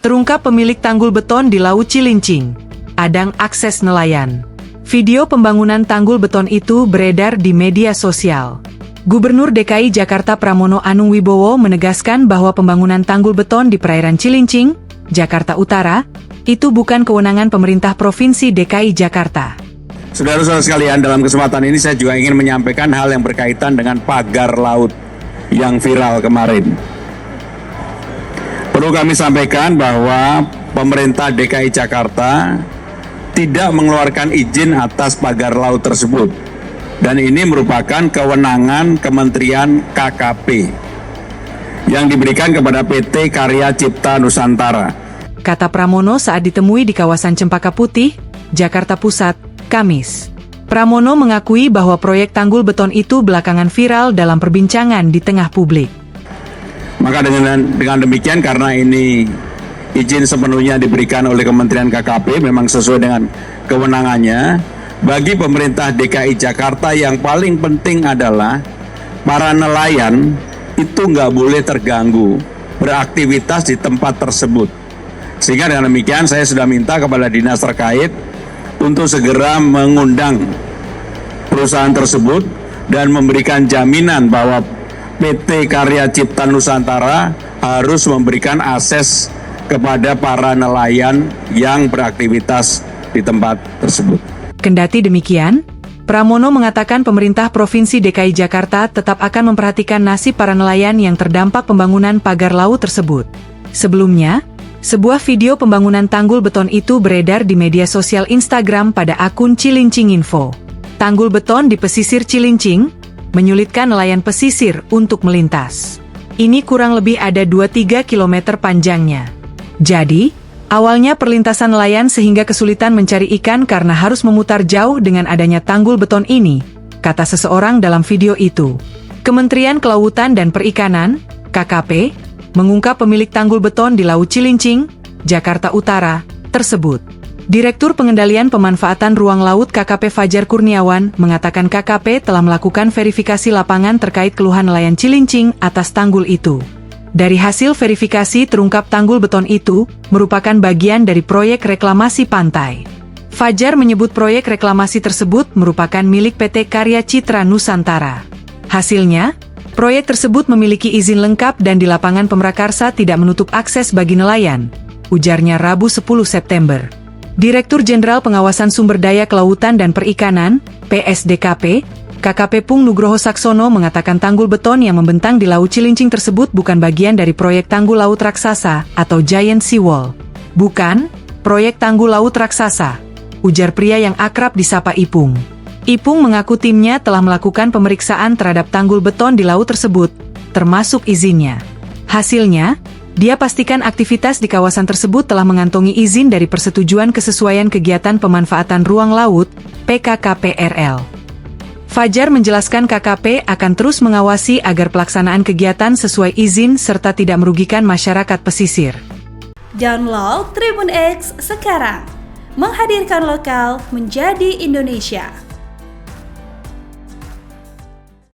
Terungkap pemilik tanggul beton di Laut Cilincing. Adang akses nelayan. Video pembangunan tanggul beton itu beredar di media sosial. Gubernur DKI Jakarta Pramono Anung Wibowo menegaskan bahwa pembangunan tanggul beton di perairan Cilincing, Jakarta Utara, itu bukan kewenangan pemerintah Provinsi DKI Jakarta. Saudara-saudara sekalian, dalam kesempatan ini saya juga ingin menyampaikan hal yang berkaitan dengan pagar laut yang viral kemarin. Perlu kami sampaikan bahwa pemerintah DKI Jakarta tidak mengeluarkan izin atas pagar laut tersebut. Dan ini merupakan kewenangan Kementerian KKP yang diberikan kepada PT Karya Cipta Nusantara. Kata Pramono saat ditemui di kawasan Cempaka Putih, Jakarta Pusat, Kamis. Pramono mengakui bahwa proyek tanggul beton itu belakangan viral dalam perbincangan di tengah publik. Maka dengan demikian, karena ini izin sepenuhnya diberikan oleh Kementerian KKP, memang sesuai dengan kewenangannya, bagi pemerintah DKI Jakarta yang paling penting adalah para nelayan itu nggak boleh terganggu beraktivitas di tempat tersebut. Sehingga dengan demikian saya sudah minta kepada dinas terkait untuk segera mengundang perusahaan tersebut dan memberikan jaminan bahwa PT Karya Cipta Nusantara harus memberikan akses kepada para nelayan yang beraktivitas di tempat tersebut. Kendati demikian, Pramono mengatakan pemerintah Provinsi DKI Jakarta tetap akan memperhatikan nasib para nelayan yang terdampak pembangunan pagar laut tersebut. Sebelumnya, sebuah video pembangunan tanggul beton itu beredar di media sosial Instagram pada akun Cilincing Info. Tanggul beton di pesisir Cilincing menyulitkan nelayan pesisir untuk melintas. Ini kurang lebih ada 2-3 km panjangnya. Jadi, awalnya perlintasan nelayan sehingga kesulitan mencari ikan karena harus memutar jauh dengan adanya tanggul beton ini, kata seseorang dalam video itu. Kementerian Kelautan dan Perikanan, KKP, mengungkap pemilik tanggul beton di Laut Cilincing, Jakarta Utara, tersebut. Direktur Pengendalian Pemanfaatan Ruang Laut KKP Fajar Kurniawan mengatakan KKP telah melakukan verifikasi lapangan terkait keluhan nelayan Cilincing atas tanggul itu. Dari hasil verifikasi terungkap tanggul beton itu merupakan bagian dari proyek reklamasi pantai. Fajar menyebut proyek reklamasi tersebut merupakan milik PT Karya Cipta Nusantara. Hasilnya, proyek tersebut memiliki izin lengkap dan di lapangan Pemrakarsa tidak menutup akses bagi nelayan, ujarnya Rabu 10 September. Direktur Jenderal Pengawasan Sumber Daya Kelautan dan Perikanan, PSDKP, KKP Pung Nugroho Saksono mengatakan tanggul beton yang membentang di Laut Cilincing tersebut bukan bagian dari proyek tanggul laut raksasa atau Giant Seawall. Bukan, proyek tanggul laut raksasa, ujar pria yang akrab disapa Ipung. Ipung mengaku timnya telah melakukan pemeriksaan terhadap tanggul beton di laut tersebut, termasuk izinnya. Hasilnya, dia pastikan aktivitas di kawasan tersebut telah mengantongi izin dari Persetujuan Kesesuaian Kegiatan Pemanfaatan Ruang Laut, PKKPRL. Fajar menjelaskan KKP akan terus mengawasi agar pelaksanaan kegiatan sesuai izin serta tidak merugikan masyarakat pesisir. Download Tribun X sekarang, menghadirkan lokal menjadi Indonesia.